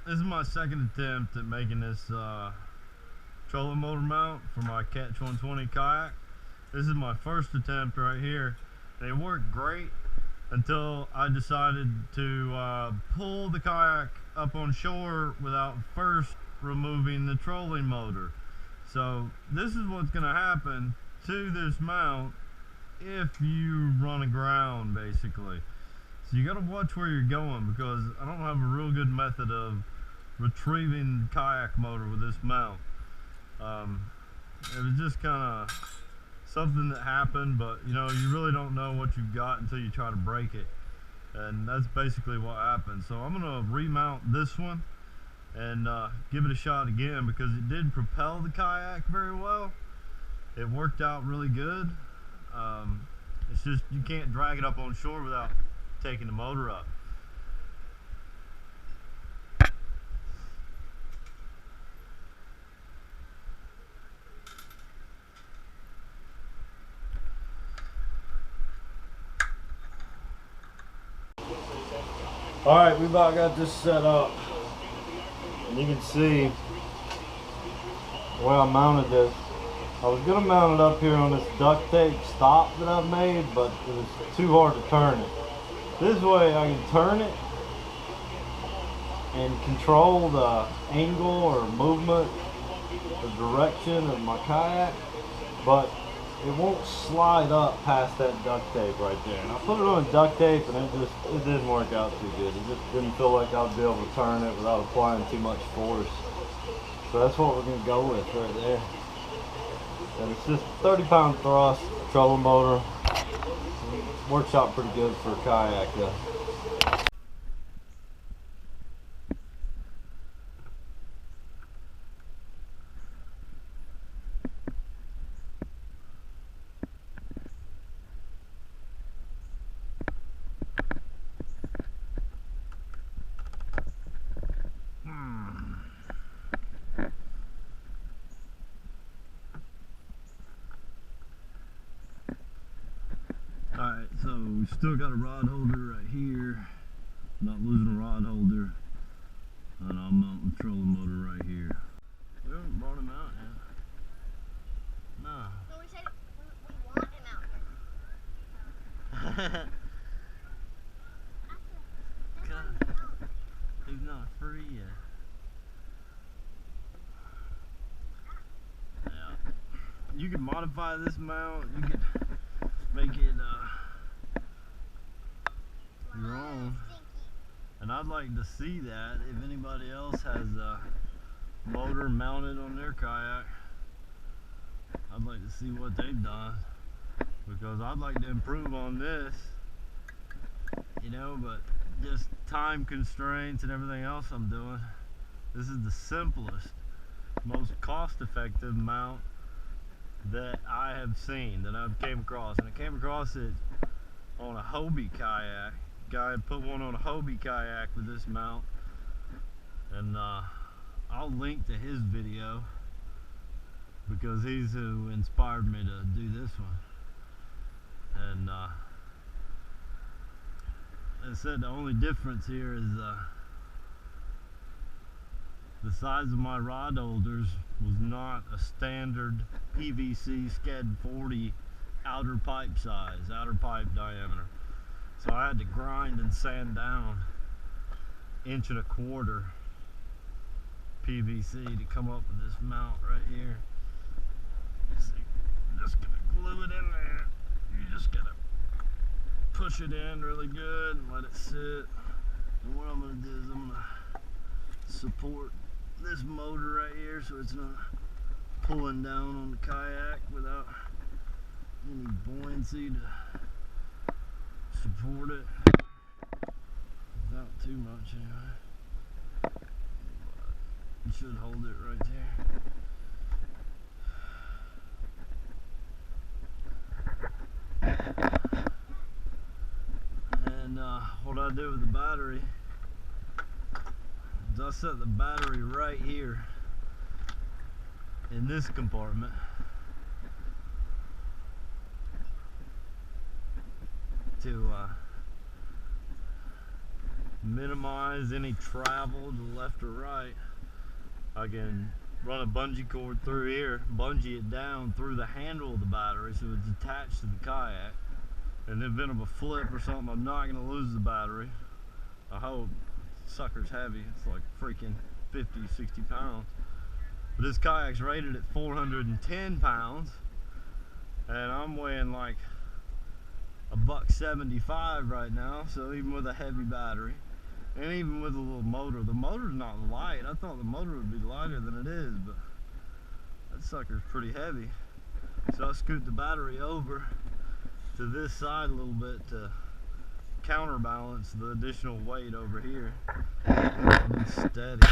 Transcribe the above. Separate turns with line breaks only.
This is my second attempt at making this trolling motor mount for my Catch 120 kayak. This is my first attempt right here, and it worked great until I decided to pull the kayak up on shore without first removing the trolling motor. So this is what's going to happen to this mount if you run aground, basically. So you got to watch where you're going, because I don't have a real good method of retrieving kayak motor with this mount. It was just kind of something that happened, but you know, you really don't know what you've got until you try to break it, and that's basically what happened. So I'm gonna remount this one and give it a shot again, because it did propel the kayak very well. It worked out really good. It's just you can't drag it up on shore without taking the motor up. Alright, we about got this set up, and you can see where I mounted this. I was going to mount it up here on this duct tape stop that I've made, but it was too hard to turn it. This way I can turn it and control the angle or movement, the direction of my kayak, but it won't slide up past that duct tape right there. And I put it on duct tape, and it didn't work out too good. It just didn't feel like I'd be able to turn it without applying too much force. So that's what we're going to go with right there. And it's just 30-pound thrust, trolling motor. It works out pretty good for a kayak though. Alright, so we've still got a rod holder right here. Not losing a rod holder. And I'll mount the trolling motor right here. We haven't brought him out yet. No.
No, we said we want him out here.
God, he's not free yet. Yeah. You can modify this mount. You could make it your own, and I'd like to see that if anybody else has a motor mounted on their kayak. I'd like to see what they've done, because I'd like to improve on this, you know, but just time constraints and everything else I'm doing. This is the simplest, most cost-effective mount that I have seen, that I've came across. And I came across it on a Hobie kayak. Guy had put one on a Hobie kayak with this mount, and I'll link to his video, because he's who inspired me to do this one. And as I said, the only difference here is the size of my rod holders was not a standard PVC Sked 40 outer pipe size, outer pipe diameter. So I had to grind and sand down 1.25 inch PVC to come up with this mount right here. See, I'm just gonna glue it in there. You just gotta push it in really good and let it sit. And what I'm gonna do is I'm gonna support this motor right here so it's not pulling down on the kayak without any buoyancy to support it, without too much anyway. But you should hold it right there. And what I do with the battery is I set the battery right here in this compartment. To minimize any travel to the left or right, I can run a bungee cord through here, bungee it down through the handle of the battery so it's attached to the kayak. In the event of a flip or something, I'm not going to lose the battery. I hope. Sucker's heavy. It's like freaking 50, 60 pounds. But this kayak's rated at 410 pounds. And I'm weighing like $175 right now. So even with a heavy battery, and even with a little motor, the motor's not light. I thought the motor would be lighter than it is, but that sucker's pretty heavy. So I scoot the battery over to this side a little bit to counterbalance the additional weight over here. And it's steady.